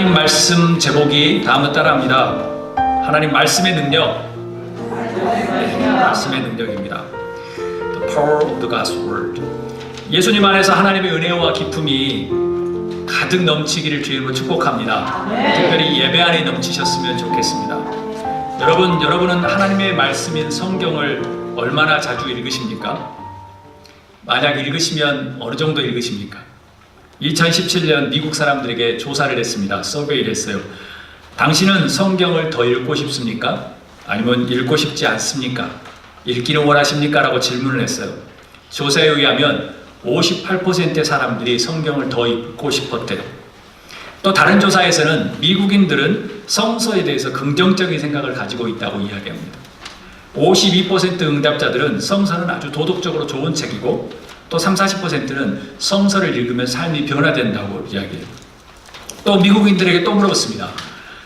하나님 말씀 제목이 다음과 따라합니다. 하나님 말씀의 능력. 말씀의 능력입니다. The power of the God's word. 예수님 안에서 하나님의 은혜와 기쁨이 가득 넘치기를 주님으로 축복합니다. 특별히 예배 안에 넘치셨으면 좋겠습니다. 여러분은 하나님의 말씀인 성경을 얼마나 자주 읽으십니까? 만약 읽으시면 어느 정도 읽으십니까? 2017년 미국 사람들에게 조사를 했습니다. 서베이를 했어요. 당신은 성경을 더 읽고 싶습니까? 아니면 읽고 싶지 않습니까? 읽기를 원하십니까? 라고 질문을 했어요. 조사에 의하면 58%의 사람들이 성경을 더 읽고 싶었대요. 또 다른 조사에서는 미국인들은 성서에 대해서 긍정적인 생각을 가지고 있다고 이야기합니다. 52% 응답자들은 성서는 아주 도덕적으로 좋은 책이고 또 30-40%는 성서를 읽으면 삶이 변화된다고 이야기해요. 또 미국인들에게 또 물어봤습니다.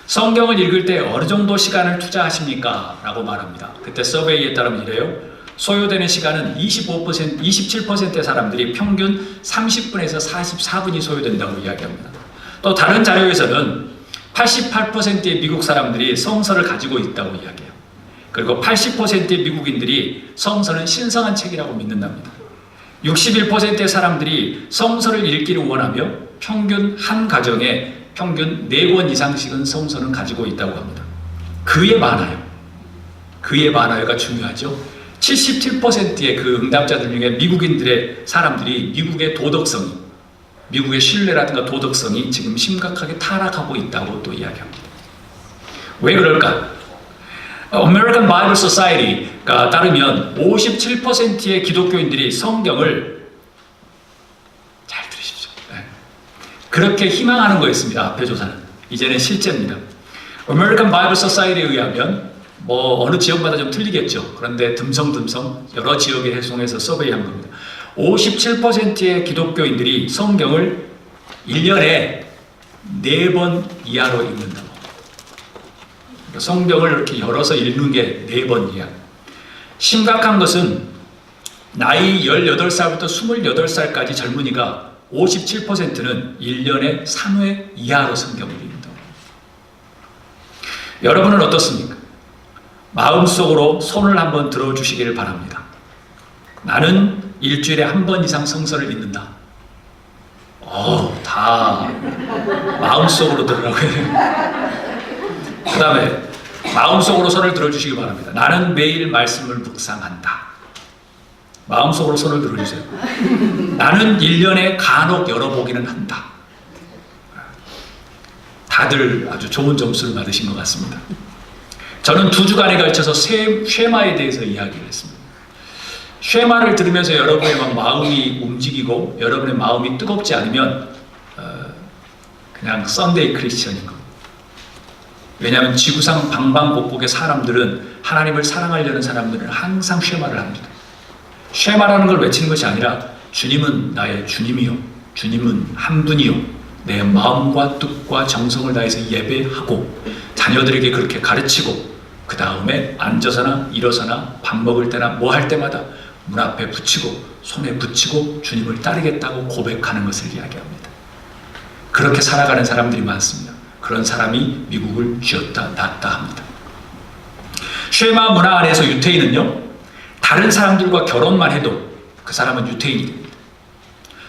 성경을 읽을 때 어느 정도 시간을 투자하십니까? 라고 말합니다. 그때 서베이에 따르면 이래요. 소요되는 시간은 27%의 사람들이 평균 30분에서 44분이 소요된다고 이야기합니다. 또 다른 자료에서는 88%의 미국 사람들이 성서를 가지고 있다고 이야기해요. 그리고 80%의 미국인들이 성서는 신성한 책이라고 믿는답니다. 61%의 사람들이 성서를 읽기를 원하며 평균 한 가정에 평균 4권 이상씩은 성서는 가지고 있다고 합니다. 그에 많아요가 중요하죠. 77%의 그 응답자들 중에 미국인들의 사람들이 미국의 도덕성이, 미국의 신뢰라든가 도덕성이 지금 심각하게 타락하고 있다고 또 이야기합니다. 왜 그럴까? American Bible Society가 따르면 57%의 기독교인들이 성경을, 잘 들으십시오, 그렇게 희망하는 거였습니다. 앞의 조사는. 이제는 실제입니다. American Bible Society에 의하면 어느 지역마다 좀 틀리겠죠. 그런데 듬성듬성 여러 지역에 해송해서 서베이한 겁니다. 57%의 기독교인들이 성경을 1년에 4번 이하로 읽는다고. 성경을 이렇게 열어서 읽는 게 4번 이하. 심각한 것은 나이 18살부터 28살까지 젊은이가 57%는 1년에 3회 이하로 성경을 읽는다. 여러분은 어떻습니까? 마음속으로 손을 한번 들어주시기를 바랍니다. 나는 일주일에 한 번 이상 성서를 읽는다. 다 마음속으로 들으라고 해요. 그 다음에 마음속으로 손을 들어주시기 바랍니다. 나는 매일 말씀을 묵상한다. 마음속으로 손을 들어주세요. 나는 1년에 간혹 열어보기는 한다. 다들 아주 좋은 점수를 받으신 것 같습니다. 저는 2주간에 걸쳐서 쉐마에 대해서 이야기를 했습니다. 쉐마를 들으면서 여러분의 마음이 움직이고 여러분의 마음이 뜨겁지 않으면 그냥 썬데이 크리스천인 겁니다. 왜냐하면 지구상 방방곡곡의 사람들은, 하나님을 사랑하려는 사람들은 항상 쉐마를 합니다. 쉐마라는 걸 외치는 것이 아니라 주님은 나의 주님이요, 주님은 한 분이요, 내 마음과 뜻과 정성을 다해서 예배하고 자녀들에게 그렇게 가르치고 그 다음에 앉아서나 일어서나 밥 먹을 때나 뭐 할 때마다 문 앞에 붙이고 손에 붙이고 주님을 따르겠다고 고백하는 것을 이야기합니다. 그렇게 살아가는 사람들이 많습니다. 그런 사람이 미국을 쥐었다 놨다 합니다. 쉐마 문화 안에서 유태인은요, 다른 사람들과 결혼만 해도 그 사람은 유태인이 됩니다.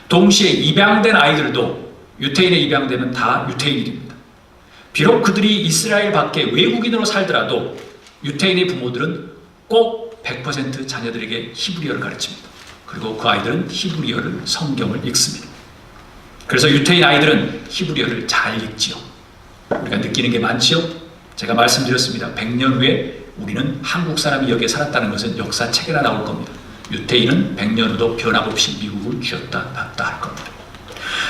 동시에 입양된 아이들도 유태인에 입양되면 다 유태인이 됩니다. 비록 그들이 이스라엘 밖에 외국인으로 살더라도 유태인의 부모들은 꼭 100% 자녀들에게 히브리어를 가르칩니다. 그리고 그 아이들은 히브리어를, 성경을 읽습니다. 그래서 유태인 아이들은 히브리어를 잘 읽지요. 우리가 느끼는 게 많지요? 제가 말씀드렸습니다. 100년 후에 우리는 한국 사람이 여기에 살았다는 것은 역사책에나 나올 겁니다. 유태인은 100년 후도 변함없이 미국을 쥐었다 놨다 할 겁니다.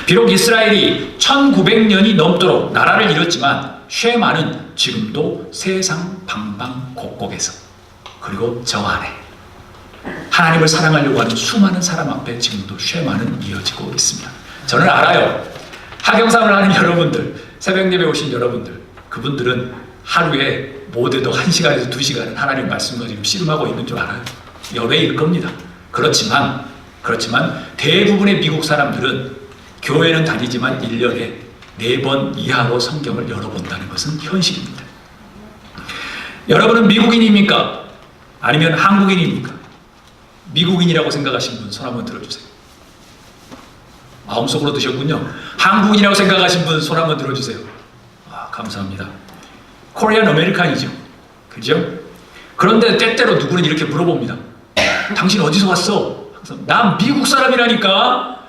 비록 이스라엘이 1900년이 넘도록 나라를 이뤘지만 쉐마는 지금도 세상 방방곡곡에서, 그리고 저 안에 하나님을 사랑하려고 하는 수많은 사람 앞에 지금도 쉐마는 이어지고 있습니다. 저는 알아요. 하경삼을 하는 여러분들, 새벽 예배 오신 여러분들, 그분들은 하루에 못해도 1시간에서 2시간은 하나님 말씀과 지금 씨름하고 있는 줄 알아요. 여배일 겁니다. 그렇지만 대부분의 미국 사람들은 교회는 다니지만 1년에 4번 이하로 성경을 열어본다는 것은 현실입니다. 여러분은 미국인입니까? 아니면 한국인입니까? 미국인이라고 생각하신 분 손 한번 들어주세요. 마음속으로 드셨군요. 한국인이라고 생각하신 분 손 한번 들어주세요. 감사합니다. 코리안 아메리칸이죠. 그죠? 그런데 때때로 누구는 이렇게 물어봅니다. 당신 어디서 왔어? 항상, 난 미국 사람이라니까.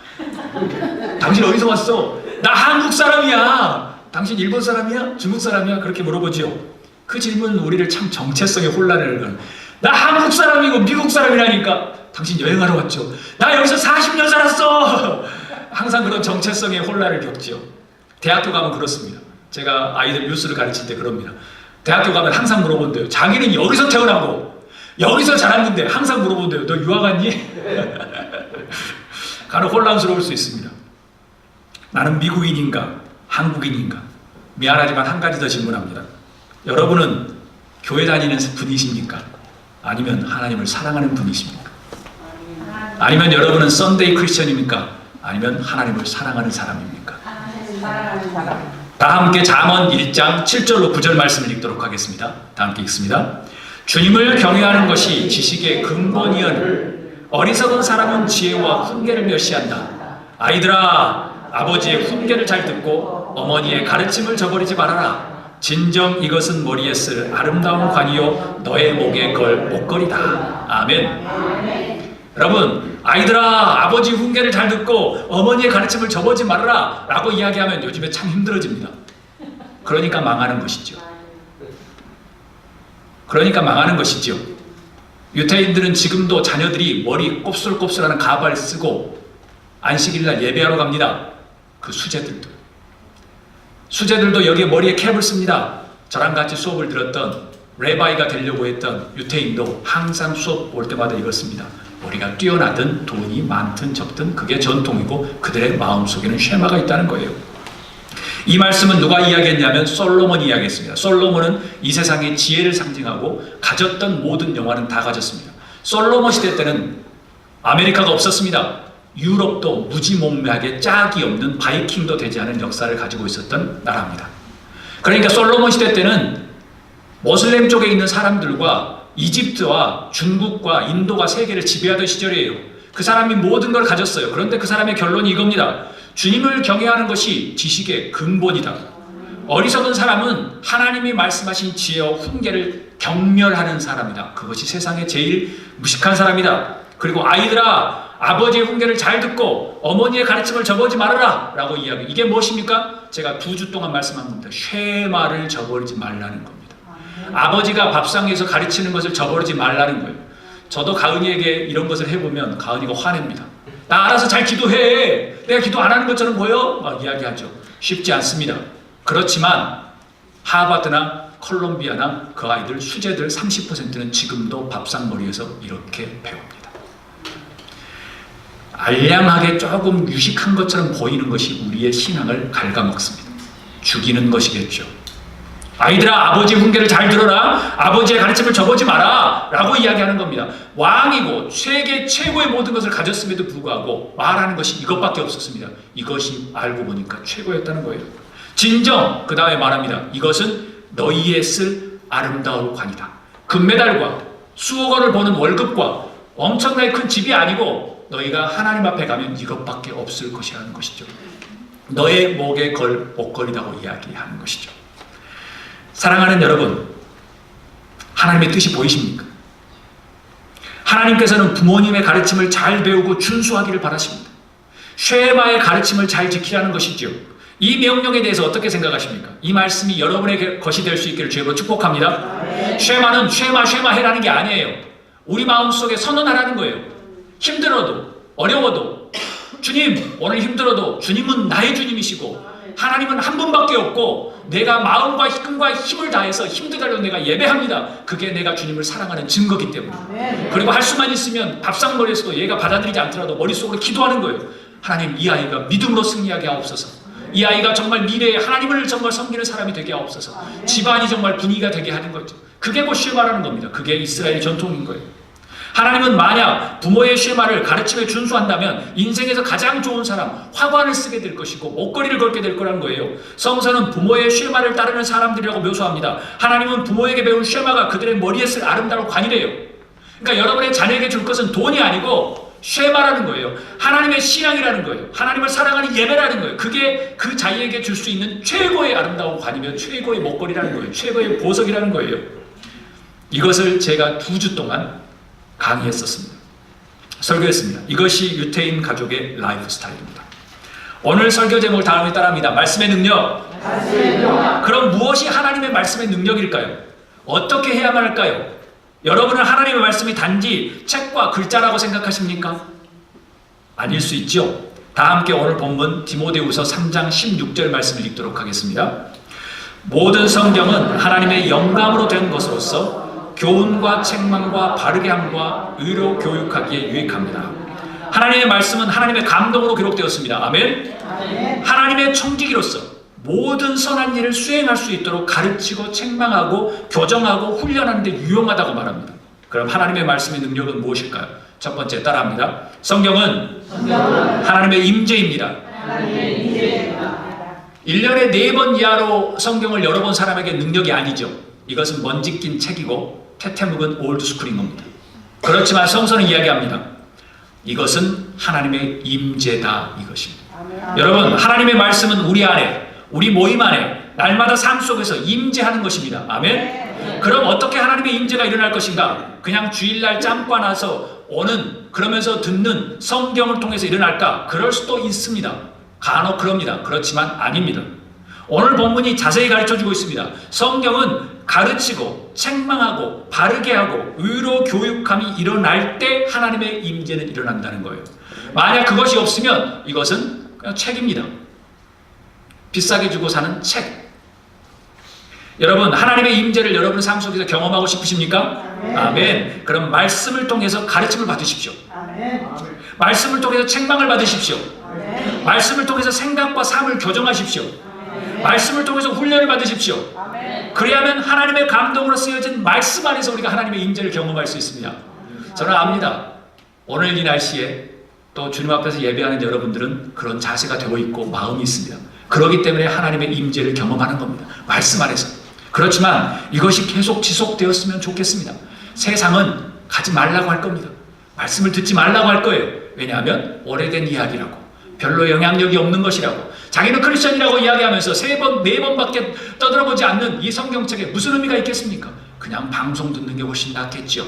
당신 어디서 왔어? 나 한국 사람이야. 당신 일본 사람이야? 중국 사람이야? 그렇게 물어보죠. 그 질문은 우리를 참 정체성의 혼란을 가는. 나 한국 사람이고 미국 사람이라니까. 당신 여행하러 왔죠. 나 여기서 40년 살았어. 항상 그런 정체성의 혼란을 겪죠. 대학교 가면 그렇습니다. 제가 아이들 뉴스를 가르칠 때 그럽니다. 대학교 가면 항상 물어본대요. 자기는 여기서 태어나고 여기서 자랐는데 항상 물어본대요. 너 유학 왔니? 간혹 혼란스러울 수 있습니다. 나는 미국인인가 한국인인가? 미안하지만 한 가지 더 질문합니다. 여러분은 교회 다니는 분이십니까? 아니면 하나님을 사랑하는 분이십니까? 아니면 여러분은 썬데이 크리스천입니까? 아니면 하나님을 사랑하는 사람입니까? 사랑하는 사람. 다 함께 잠언 1장 7절로 9절 말씀을 읽도록 하겠습니다. 다 함께 읽습니다. 주님을 경외하는 것이 지식의 근본이여는 어리석은 사람은 지혜와 훈계를 멸시한다. 아이들아, 아버지의 훈계를 잘 듣고 어머니의 가르침을 저버리지 말아라. 진정 이것은 머리에 쓸 아름다운 관이요 너의 목에 걸 목걸이다. 아멘. 여러분, 아이들아, 아버지 훈계를 잘 듣고 어머니의 가르침을 저버리지 말아라 라고 이야기하면 요즘에 참 힘들어집니다. 그러니까 망하는 것이죠. 그러니까 망하는 것이죠. 유태인들은 지금도 자녀들이 머리 곱슬곱슬하는 가발 쓰고 안식일날 예배하러 갑니다. 그 수제들도 여기에 머리에 캡을 씁니다. 저랑 같이 수업을 들었던 레바이가 되려고 했던 유태인도 항상 수업 올 때마다 이렇습니다. 머리가 뛰어나든 돈이 많든 적든 그게 전통이고 그들의 마음속에는 쉐마가 있다는 거예요. 이 말씀은 누가 이야기했냐면 솔로몬이 이야기했습니다. 솔로몬은 이 세상의 지혜를 상징하고 가졌던 모든 영화는 다 가졌습니다. 솔로몬 시대 때는 아메리카가 없었습니다. 유럽도 무지몽매하게 짝이 없는 바이킹도 되지 않은 역사를 가지고 있었던 나라입니다. 그러니까 솔로몬 시대 때는 모슬렘 쪽에 있는 사람들과 이집트와 중국과 인도가 세계를 지배하던 시절이에요. 그 사람이 모든 걸 가졌어요. 그런데 그 사람의 결론이 이겁니다. 주님을 경외하는 것이 지식의 근본이다. 어리석은 사람은 하나님이 말씀하신 지혜와 훈계를 경멸하는 사람이다. 그것이 세상에 제일 무식한 사람이다. 그리고 아이들아, 아버지의 훈계를 잘 듣고 어머니의 가르침을 저버리지 말아라 라고 이야기. 이게 무엇입니까? 제가 2주 동안 말씀한 겁니다. 쉐마를 저버리지 말라는 겁니다. 아버지가 밥상에서 가르치는 것을 저버리지 말라는 거예요. 저도 가은이에게 이런 것을 해보면 가은이가 화냅니다. 나 알아서 잘 기도해. 내가 기도 안 하는 것처럼 보여? 막 이야기하죠. 쉽지 않습니다. 그렇지만 하버드나 콜롬비아나 그 아이들 수재들 30%는 지금도 밥상머리에서 이렇게 배웁니다. 알량하게 조금 유식한 것처럼 보이는 것이 우리의 신앙을 갉아먹습니다. 죽이는 것이겠죠. 아이들아, 아버지의 훈계를 잘 들어라. 아버지의 가르침을 저버리지 마라 라고 이야기하는 겁니다. 왕이고 세계 최고의 모든 것을 가졌음에도 불구하고 말하는 것이 이것밖에 없었습니다. 이것이 알고 보니까 최고였다는 거예요. 진정 그 다음에 말합니다. 이것은 너희의 쓸 아름다운 관이다. 금메달과 수억 원을 버는 월급과 엄청나게 큰 집이 아니고 너희가 하나님 앞에 가면 이것밖에 없을 것이라는 것이죠. 너의 목에 걸 목걸이라고 이야기하는 것이죠. 사랑하는 여러분, 하나님의 뜻이 보이십니까? 하나님께서는 부모님의 가르침을 잘 배우고 준수하기를 바라십니다. 쉐마의 가르침을 잘 지키라는 것이죠. 이 명령에 대해서 어떻게 생각하십니까? 이 말씀이 여러분의 것이 될 수 있기를 주님으로 축복합니다. 쉐마는 쉐마 해라는 게 아니에요. 우리 마음속에 선언하라는 거예요. 힘들어도 어려워도 주님, 오늘 힘들어도 주님은 나의 주님이시고 하나님은 한 분밖에 없고 내가 마음과 힘과 힘을 다해서 힘들다고 내가 예배합니다. 그게 내가 주님을 사랑하는 증거기 때문에. 그리고 할 수만 있으면 밥상머리에서도 얘가 받아들이지 않더라도 머릿속으로 기도하는 거예요. 하나님, 이 아이가 믿음으로 승리하게 하옵소서. 이 아이가 정말 미래에 하나님을 정말 섬기는 사람이 되게 하옵소서. 집안이 정말 분위기가 되게 하는 거죠. 그게 곧 쉐마라는 겁니다. 그게 이스라엘의 전통인 거예요. 하나님은 만약 부모의 쉐마를 가르침에 준수한다면 인생에서 가장 좋은 사람, 화관을 쓰게 될 것이고 목걸이를 걸게 될 거라는 거예요. 성서는 부모의 쉐마를 따르는 사람들이라고 묘사합니다. 하나님은 부모에게 배운 쉐마가 그들의 머리에 쓸 아름다운 관이래요. 그러니까 여러분의 자녀에게 줄 것은 돈이 아니고 쉐마라는 거예요. 하나님의 신앙이라는 거예요. 하나님을 사랑하는 예배라는 거예요. 그게 그 자녀에게 줄 수 있는 최고의 아름다운 관이며 최고의 목걸이라는 거예요. 최고의 보석이라는 거예요. 이것을 제가 2주 동안 강의했었습니다. 설교했습니다. 이것이 유태인 가족의 라이프 스타일입니다. 오늘 설교 제목을 다음에 따라합니다. 말씀의 능력. 그럼 무엇이 하나님의 말씀의 능력일까요? 어떻게 해야만 할까요? 여러분은 하나님의 말씀이 단지 책과 글자라고 생각하십니까? 아닐 수 있죠. 다 함께 오늘 본문 디모데후서 3장 16절 말씀을 읽도록 하겠습니다. 모든 성경은 하나님의 영감으로 된 것으로서 교훈과 책망과 바르게 함과 의로 교육하기에 유익합니다. 하나님의 말씀은 하나님의 감동으로 기록되었습니다. 아멘. 하나님의 청지기로서 모든 선한 일을 수행할 수 있도록 가르치고 책망하고 교정하고 훈련하는 데 유용하다고 말합니다. 그럼 하나님의 말씀의 능력은 무엇일까요? 첫 번째 따라합니다. 성경은 하나님의 임재입니다. 1년에 4번 이하로 성경을 열어본 사람에게 능력이 아니죠. 이것은 먼지 낀 책이고 태태묵은 올드스쿨인 겁니다. 그렇지만 성서는 이야기합니다. 이것은 하나님의 임재다 이것입니다. 여러분, 하나님의 말씀은 우리 안에, 우리 모임 안에 날마다 삶 속에서 임재하는 것입니다. 아멘. 그럼 어떻게 하나님의 임재가 일어날 것인가? 그냥 주일날 짬과 나서 오는, 그러면서 듣는 성경을 통해서 일어날까? 그럴 수도 있습니다. 간혹 그럽니다. 그렇지만 아닙니다. 오늘 본문이 자세히 가르쳐주고 있습니다. 성경은 가르치고 책망하고 바르게 하고 의로 교육함이 일어날 때 하나님의 임재는 일어난다는 거예요. 만약 그것이 없으면 이것은 그냥 책입니다. 비싸게 주고 사는 책. 여러분, 하나님의 임재를 여러분 삶 속에서 경험하고 싶으십니까? 아멘. 그럼 말씀을 통해서 가르침을 받으십시오. 말씀을 통해서 책망을 받으십시오. 말씀을 통해서 생각과 삶을 교정하십시오. 말씀을 통해서 훈련을 받으십시오. 그래야만 하나님의 감동으로 쓰여진 말씀 안에서 우리가 하나님의 임재를 경험할 수 있습니다. 저는 압니다. 오늘 이 날씨에 또 주님 앞에서 예배하는 여러분들은 그런 자세가 되어 있고 마음이 있습니다. 그렇기 때문에 하나님의 임재를 경험하는 겁니다. 말씀 안에서. 그렇지만 이것이 계속 지속되었으면 좋겠습니다. 세상은 가지 말라고 할 겁니다. 말씀을 듣지 말라고 할 거예요. 왜냐하면 오래된 이야기라고, 별로 영향력이 없는 것이라고, 자기는 크리스천이라고 이야기하면서 3번, 4번밖에 떠들어보지 않는 이 성경책에 무슨 의미가 있겠습니까? 그냥 방송 듣는 게 훨씬 낫겠죠.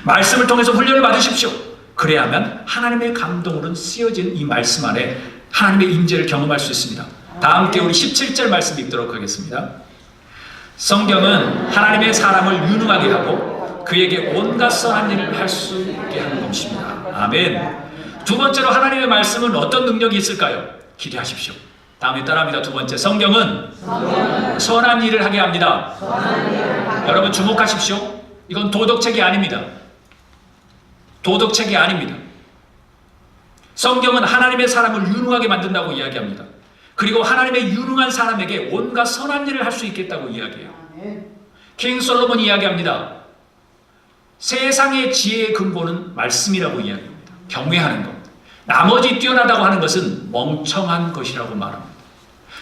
말씀을 통해서 훈련을 받으십시오. 그래야만 하나님의 감동으로 쓰여진 이 말씀 안에 하나님의 임재를 경험할 수 있습니다. 다 함께 우리 17절 말씀 읽도록 하겠습니다. 성경은 하나님의 사람을 유능하게 하고 그에게 온갖 선한 일을 할 수 있게 하는 것입니다. 아멘. 두 번째로 하나님의 말씀은 어떤 능력이 있을까요? 기대하십시오. 다음에 따라합니다. 두 번째, 성경은 선한 일을 하게 합니다. 여러분 주목하십시오. 이건 도덕책이 아닙니다. 도덕책이 아닙니다. 성경은 하나님의 사람을 유능하게 만든다고 이야기합니다. 그리고 하나님의 유능한 사람에게 온갖 선한 일을 할 수 있겠다고 이야기해요. 킹 솔로몬이 이야기합니다. 세상의 지혜의 근본은 말씀이라고 이야기합니다. 경외하는 것. 나머지 뛰어나다고 하는 것은 멍청한 것이라고 말합니다.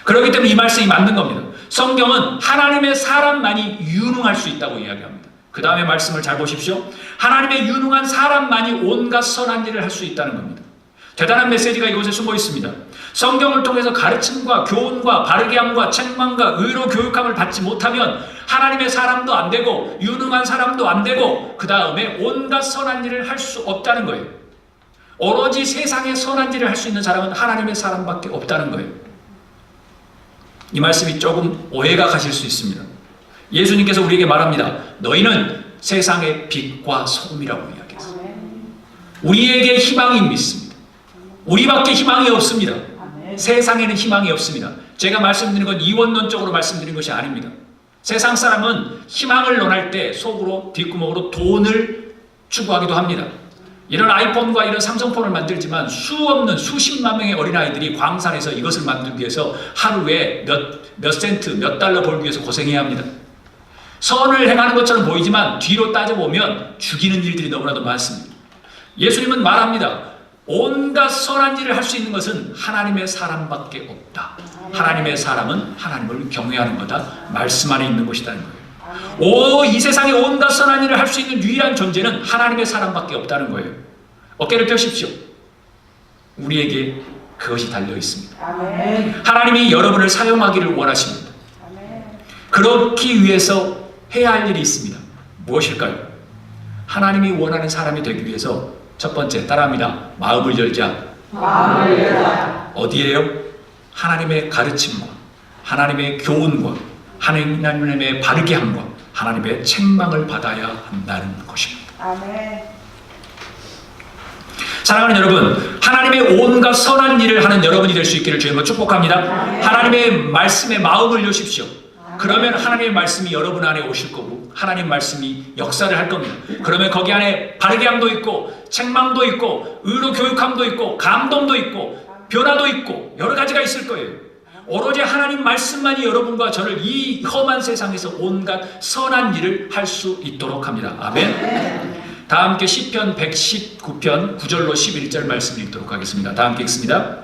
그렇기 때문에 이 말씀이 맞는 겁니다. 성경은 하나님의 사람만이 유능할 수 있다고 이야기합니다. 그 다음에 말씀을 잘 보십시오. 하나님의 유능한 사람만이 온갖 선한 일을 할 수 있다는 겁니다. 대단한 메시지가 이곳에 숨어 있습니다. 성경을 통해서 가르침과 교훈과 바르게 함과 책망과 의로 교육함을 받지 못하면 하나님의 사람도 안 되고 유능한 사람도 안 되고 그 다음에 온갖 선한 일을 할 수 없다는 거예요. 오로지 세상에 선한 일을 할 수 있는 사람은 하나님의 사람밖에 없다는 거예요. 이 말씀이 조금 오해가 가실 수 있습니다. 예수님께서 우리에게 말합니다. 너희는 세상의 빛과 소금이라고 이야기했어요. 우리에게 희망이 있습니다. 우리밖에 희망이 없습니다. 세상에는 희망이 없습니다. 제가 말씀드리는 건 이원론적으로 말씀드린 것이 아닙니다. 세상 사람은 희망을 논할 때 속으로 뒷구멍으로 돈을 추구하기도 합니다. 이런 아이폰과 이런 삼성폰을 만들지만 수십만 명의 어린아이들이 광산에서 이것을 만들기 위해서 하루에 몇 센트, 몇 달러 벌기 위해서 고생해야 합니다. 선을 행하는 것처럼 보이지만 뒤로 따져보면 죽이는 일들이 너무나도 많습니다. 예수님은 말합니다. 온갖 선한 일을 할 수 있는 것은 하나님의 사람밖에 없다. 하나님의 사람은 하나님을 경외하는 거다. 말씀 안에 있는 것이라는 거예요. 이 세상에 온갖 선한 일을 할 수 있는 유일한 존재는 하나님의 사람밖에 없다는 거예요. 어깨를 펴십시오. 우리에게 그것이 달려 있습니다. 하나님이 여러분을 사용하기를 원하십니다. 그렇기 위해서 해야 할 일이 있습니다. 무엇일까요? 하나님이 원하는 사람이 되기 위해서 첫 번째 따라합니다. 마음을 열자. 마음을 열자. 어디에요? 하나님의 가르침과 하나님의 교훈과 하나님의 바르게 함과 하나님의 책망을 받아야 한다는 것입니다. 아멘. 사랑하는 여러분, 하나님의 온갖 선한 일을 하는 여러분이 될 수 있기를 주님으로 축복합니다. 하나님의 말씀에 마음을 여십시오. 그러면 하나님의 말씀이 여러분 안에 오실 거고 하나님 말씀이 역사를 할 겁니다. 그러면 거기 안에 바르게 함도 있고 책망도 있고 의로 교육함도 있고 감동도 있고 변화도 있고 여러 가지가 있을 거예요. 오로지 하나님 말씀만이 여러분과 저를 이 험한 세상에서 온갖 선한 일을 할 수 있도록 합니다. 아멘. 다 함께 시편 119편 9절로 11절 말씀 읽도록 하겠습니다. 다 함께 읽습니다.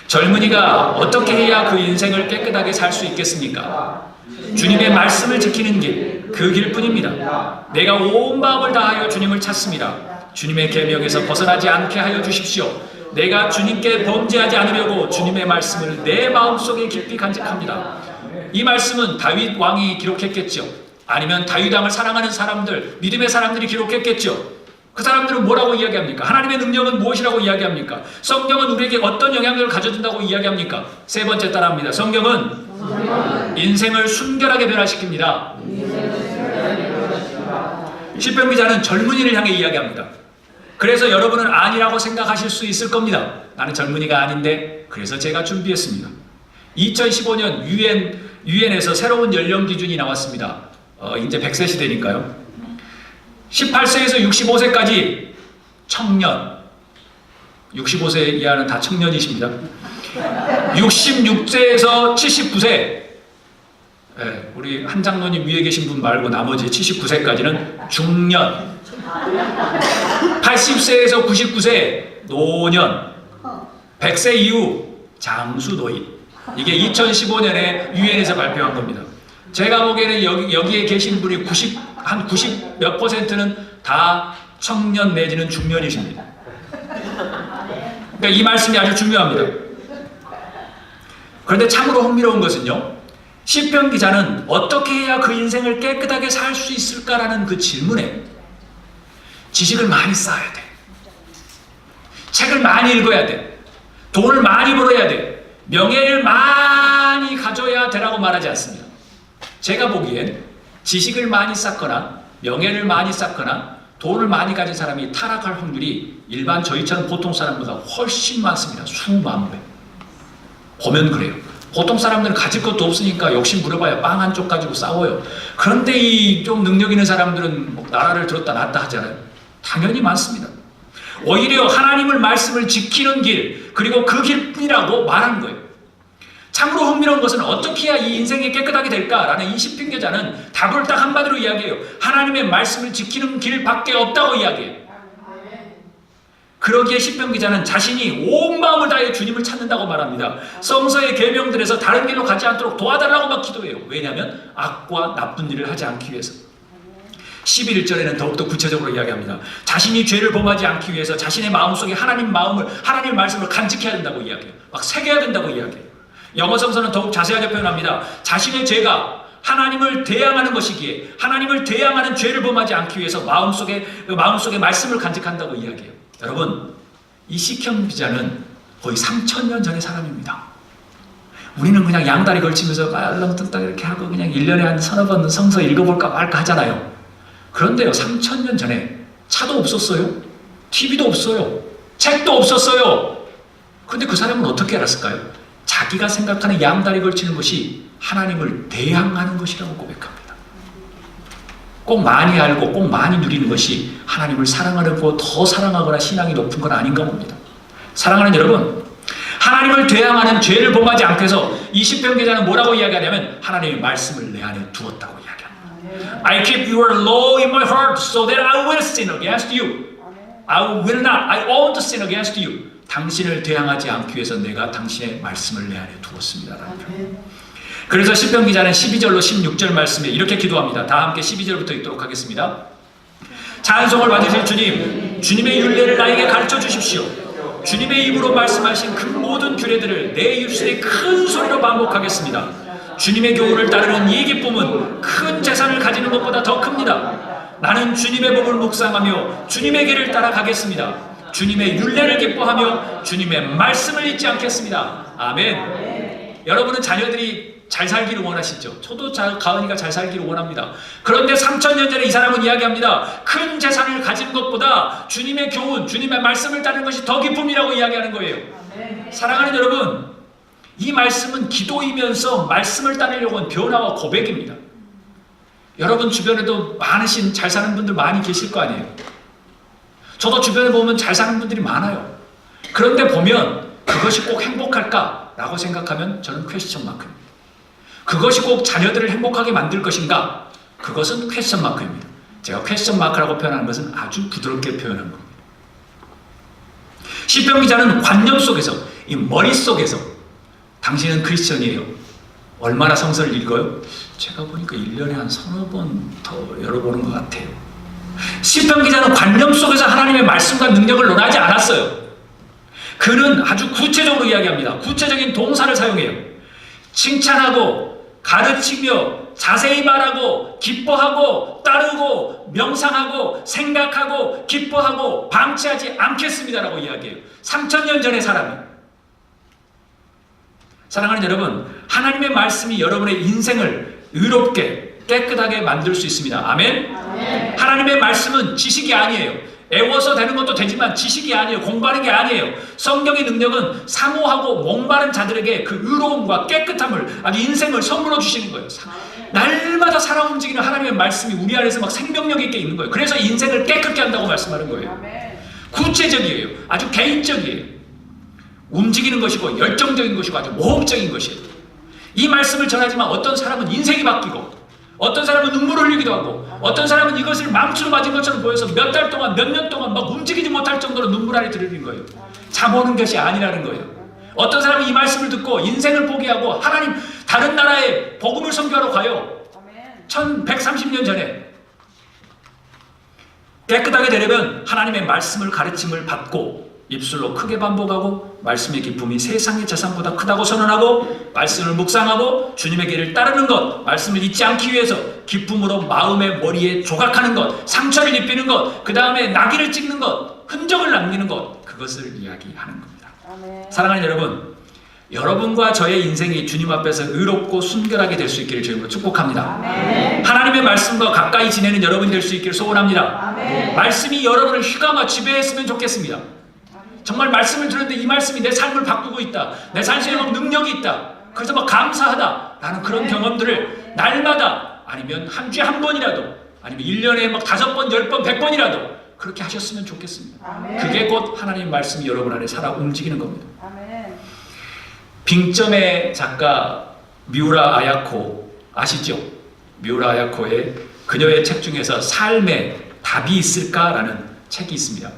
젊은이가 어떻게 해야 그 인생을 깨끗하게 살 수 있겠습니까? 주님의 말씀을 지키는 길, 그 길뿐입니다. 내가 온 마음을 다하여 주님을 찾습니다. 주님의 계명에서 벗어나지 않게 하여 주십시오. 내가 주님께 범죄하지 않으려고 주님의 말씀을 내 마음속에 깊이 간직합니다. 이 말씀은 다윗 왕이 기록했겠죠. 아니면 다윗 왕을 사랑하는 사람들, 믿음의 사람들이 기록했겠죠. 그 사람들은 뭐라고 이야기합니까? 하나님의 능력은 무엇이라고 이야기합니까? 성경은 우리에게 어떤 영향력을 가져준다고 이야기합니까? 세 번째 따라합니다. 성경은 인생을 순결하게 변화시킵니다. 시편 기자는 젊은이를 향해 이야기합니다. 그래서 여러분은 아니라고 생각하실 수 있을 겁니다. 나는 젊은이가 아닌데 그래서 제가 준비했습니다. 2015년 유엔에서 새로운 연령 기준이 나왔습니다. 이제 100세 시대니까요. 18세에서 65세까지 청년, 65세 이하는 다 청년이십니다. 66세에서 79세, 우리 한 장로님 위에 계신 분 말고 나머지 79세까지는 중년, 80세에서 99세 노년, 100세 이후 장수노인. 이게 2015년에 유엔에서 발표한 겁니다. 제가 보기에는 여기에 계신 분이 한 90 몇 %는 다 청년 내지는 중년이십니다. 그러니까 이 말씀이 아주 중요합니다. 그런데 참으로 흥미로운 것은요, 시편 기자는 어떻게 해야 그 인생을 깨끗하게 살 수 있을까라는 그 질문에 지식을 많이 쌓아야 돼. 책을 많이 읽어야 돼. 돈을 많이 벌어야 돼. 명예를 많이 가져야 되라고 말하지 않습니다. 제가 보기엔 지식을 많이 쌓거나 명예를 많이 쌓거나 돈을 많이 가진 사람이 타락할 확률이 일반 저희처럼 보통 사람보다 훨씬 많습니다. 수만 배. 보면 그래요. 보통 사람들은 가질 것도 없으니까 욕심 부려봐야 빵 한 쪽 가지고 싸워요. 그런데 이 좀 능력 있는 사람들은 뭐 나라를 들었다 놨다 하잖아요. 당연히 많습니다. 오히려 하나님을 말씀을 지키는 길, 그리고 그 길뿐이라고 말한 거예요. 참으로 흥미로운 것은 어떻게 해야 이 인생이 깨끗하게 될까라는 이 시편 기자는 답을 딱 한마디로 이야기해요. 하나님의 말씀을 지키는 길밖에 없다고 이야기해요. 그러기에 시편 기자는 자신이 온 마음을 다해 주님을 찾는다고 말합니다. 성서의 계명들에서 다른 길로 가지 않도록 도와달라고 막 기도해요. 왜냐하면 악과 나쁜 일을 하지 않기 위해서. 11절에는 더욱더 구체적으로 이야기합니다. 자신이 죄를 범하지 않기 위해서 자신의 마음속에 하나님 말씀을 간직해야 된다고 이야기해요. 막 새겨야 된다고 이야기해요. 영어 성서는 더욱 자세하게 표현합니다. 자신의 죄가 하나님을 대항하는 것이기에 하나님을 대항하는 죄를 범하지 않기 위해서 마음속에 말씀을 간직한다고 이야기해요. 여러분, 이 시편 기자는 거의 3000년 전의 사람입니다. 우리는 그냥 양다리 걸치면서 알렁뚱땅 이렇게 하고 그냥 1년에 한 서너 번 성서 읽어볼까 말까 하잖아요. 그런데요, 3000년 전에 차도 없었어요. TV도 없어요. 책도 없었어요. 그런데 그 사람은 어떻게 알았을까요? 자기가 생각하는 양다리 걸치는 것이 하나님을 대항하는 것이라고 고백합니다. 꼭 많이 알고 꼭 많이 누리는 것이 하나님을 사랑하고 더 사랑하거나 신앙이 높은 건 아닌가 봅니다. 사랑하는 여러분, 하나님을 대항하는 죄를 범하지 않게 해서 이 시편 기자는 뭐라고 이야기하냐면 하나님의 말씀을 내 안에 두었다고 이야기합니다. I keep your law in my heart so that I will sin against you. I won't sin against you. 당신을 대항하지 않기 위해서 내가 당신의 말씀을 내 안에 두었습니다. 그래서 시편 기자는 12절로 16절 말씀에 이렇게 기도합니다. 다 함께 12절부터 읽도록 하겠습니다. 찬송을 받으실 주님, 주님의 율례를 나에게 가르쳐 주십시오. 주님의 입으로 말씀하신 그 모든 규례들을 내 입술에 큰 소리로 반복하겠습니다. 주님의 교훈을 따르는 이 기쁨은 큰 재산을 가지는 것보다 더 큽니다. 나는 주님의 법을 묵상하며 주님의 길을 따라가겠습니다. 주님의 율례를 기뻐하며 주님의 말씀을 잊지 않겠습니다. 아멘. 여러분은 자녀들이 잘 살기를 원하시죠? 저도 가은이가 잘 살기를 원합니다. 그런데 3000년 전에 이 사람은 이야기합니다. 큰 재산을 가진 것보다 주님의 교훈, 주님의 말씀을 따르는 것이 더 기쁨이라고 이야기하는 거예요. 사랑하는 여러분, 이 말씀은 기도이면서 말씀을 따르려고 하는 변화와 고백입니다. 여러분 주변에도 많으신 잘 사는 분들 많이 계실 거 아니에요. 저도 주변에 보면 잘 사는 분들이 많아요. 그런데 보면 그것이 꼭 행복할까라고 생각하면 저는 퀘스천 마크입니다. 그것이 꼭 자녀들을 행복하게 만들 것인가? 그것은 퀘스천 마크입니다. 제가 퀘스천 마크라고 표현하는 것은 아주 부드럽게 표현한 겁니다. 시편 기자는 관념 속에서, 이 머릿속에서 당신은 크리스천이에요. 얼마나 성서를 읽어요? 제가 보니까 1년에 한 서너 번 더 열어보는 것 같아요. 시편 기자는 관념 속에서 하나님의 말씀과 능력을 논하지 않았어요. 그는 아주 구체적으로 이야기합니다. 구체적인 동사를 사용해요. 칭찬하고 가르치며 자세히 말하고 기뻐하고 따르고 명상하고 생각하고 기뻐하고 방치하지 않겠습니다라고 이야기해요. 3000년 전의 사람이. 사랑하는 여러분, 하나님의 말씀이 여러분의 인생을 의롭게 깨끗하게 만들 수 있습니다. 아멘? 아멘. 하나님의 말씀은 지식이 아니에요. 애워서 되는 것도 되지만 지식이 아니에요. 공부하는 게 아니에요. 성경의 능력은 사모하고 목마른 자들에게 그 의로움과 깨끗함을, 아주 인생을 선물로 주시는 거예요. 날마다 살아 움직이는 하나님의 말씀이 우리 안에서 막 생명력 있게 있는 거예요. 그래서 인생을 깨끗게 한다고 말씀하는 거예요. 구체적이에요. 아주 개인적이에요. 움직이는 것이고 열정적인 것이고 아주 모험적인 것이에요. 이 말씀을 전하지만 어떤 사람은 인생이 바뀌고, 어떤 사람은 눈물을 흘리기도 하고, 어떤 사람은 이것을 망치로 맞은 것처럼 보여서 몇 달 동안, 몇 년 동안 막 움직이지 못할 정도로 눈물 안에 들이는 거예요. 잠 오는 것이 아니라는 거예요. 어떤 사람은 이 말씀을 듣고 인생을 포기하고 하나님 다른 나라에 복음을 선교하러 가요. 1130년 전에. 깨끗하게 되려면 하나님의 말씀을 가르침을 받고 입술로 크게 반복하고 말씀의 기쁨이 세상의 재산보다 크다고 선언하고 말씀을 묵상하고 주님의 길을 따르는 것, 말씀을 잊지 않기 위해서 기쁨으로 마음의 머리에 조각하는 것, 상처를 입히는 것, 그 다음에 낙인을 찍는 것, 흔적을 남기는 것, 그것을 이야기하는 겁니다. 아멘. 사랑하는 여러분, 여러분과 저의 인생이 주님 앞에서 의롭고 순결하게 될 수 있기를 주님으로 축복합니다. 아멘. 하나님의 말씀과 가까이 지내는 여러분이 될 수 있기를 소원합니다. 아멘. 말씀이 여러분을 휘감아 지배했으면 좋겠습니다. 정말 말씀을 들었는데 이 말씀이 내 삶을 바꾸고 있다. 내 삶에 막 능력이 있다. 그래서 막 감사하다. 라는 그런 경험들을 날마다, 아니면 한 주에 한 번이라도, 아니면 1년에 막 5번, 10번, 100번이라도 그렇게 하셨으면 좋겠습니다. 아멘. 그게 곧 하나님의 말씀이 여러분 안에 살아 움직이는 겁니다. 아멘. 빙점의 작가 미우라 아야코 아시죠? 미우라 아야코의 그녀의 책 중에서 삶에 답이 있을까라는 책이 있습니다.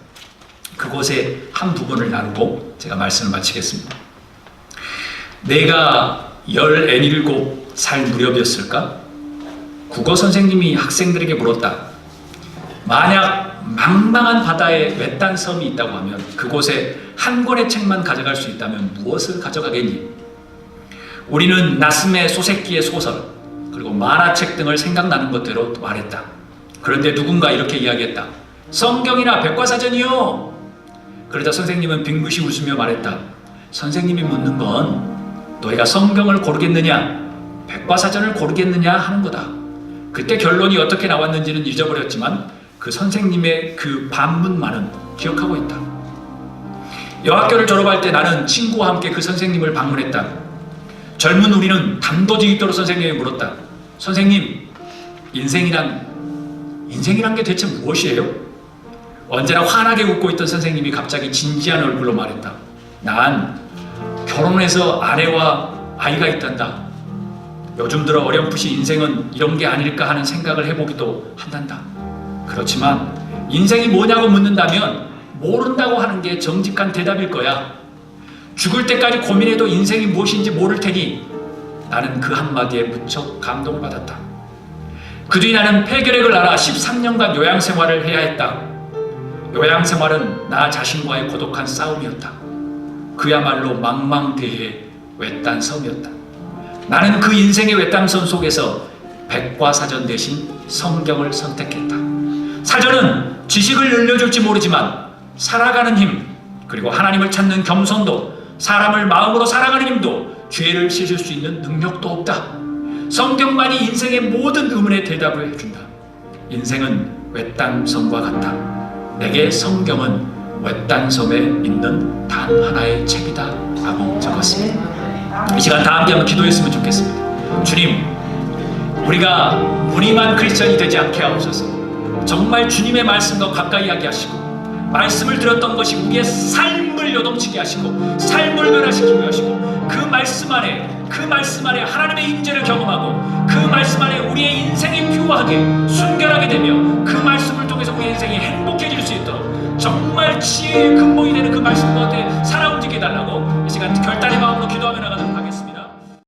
그곳에 한 부분을 나누고 제가 말씀을 마치겠습니다. 내가 17살 무렵이었을까? 국어 선생님이 학생들에게 물었다. 만약 망망한 바다에 외딴 섬이 있다고 하면 그곳에 한 권의 책만 가져갈 수 있다면 무엇을 가져가겠니? 우리는 나스메 소세키의 소설 그리고 만화책 등을 생각나는 것대로 말했다. 그런데 누군가 이렇게 이야기했다. 성경이나 백과사전이요. 그러자 선생님은 빙긋이 웃으며 말했다. 선생님이 묻는 건 너희가 성경을 고르겠느냐 백과사전을 고르겠느냐 하는 거다. 그때 결론이 어떻게 나왔는지는 잊어버렸지만 그 선생님의 그 반문만은 기억하고 있다. 여학교를 졸업할 때 나는 친구와 함께 그 선생님을 방문했다. 젊은 우리는 단도직입도로 선생님에게 물었다. 선생님, 인생이란 게 대체 무엇이에요? 언제나 환하게 웃고 있던 선생님이 갑자기 진지한 얼굴로 말했다. 난 결혼해서 아내와 아이가 있단다. 요즘 들어 어렴풋이 인생은 이런 게 아닐까 하는 생각을 해보기도 한단다. 그렇지만 인생이 뭐냐고 묻는다면 모른다고 하는 게 정직한 대답일 거야. 죽을 때까지 고민해도 인생이 무엇인지 모를 테니 나는 그 한마디에 무척 감동을 받았다. 그 뒤 나는 폐결핵을 앓아 13년간 요양생활을 해야 했다. 요양생활은 나 자신과의 고독한 싸움이었다. 그야말로 망망대해의 외딴 섬이었다. 나는 그 인생의 외딴섬 속에서 백과사전 대신 성경을 선택했다. 사전은 지식을 늘려줄지 모르지만 살아가는 힘, 그리고 하나님을 찾는 겸손도, 사람을 마음으로 사랑하는 힘도, 죄를 씻을 수 있는 능력도 없다. 성경만이 인생의 모든 의문에 대답을 해준다. 인생은 외딴 섬과 같다. 내게 성경은 외딴 섬에 있는 단 하나의 책이다 라고 적었습니다. 이 시간 다 함께 한번 기도했으면 좋겠습니다. 주님, 우리가 무늬만 크리스천이 되지 않게 하옵소서. 정말 주님의 말씀과 가까이 하게 하시고, 말씀을 들었던 것이 우리의 삶을 요동치게 하시고, 삶을 변화시키게 하시고, 그 말씀 안에 하나님의 임재를 경험하고, 그 말씀 안에 우리의 인생이 퓨어하게 순결하게 되며, 그 말씀을 통해서 우리의 인생이 행복해질 수 있도록 정말 지혜의 근본이 되는 그 말씀 가운데 살아 움직여 달라고 이 시간 결단의 마음으로 기도하며 나가는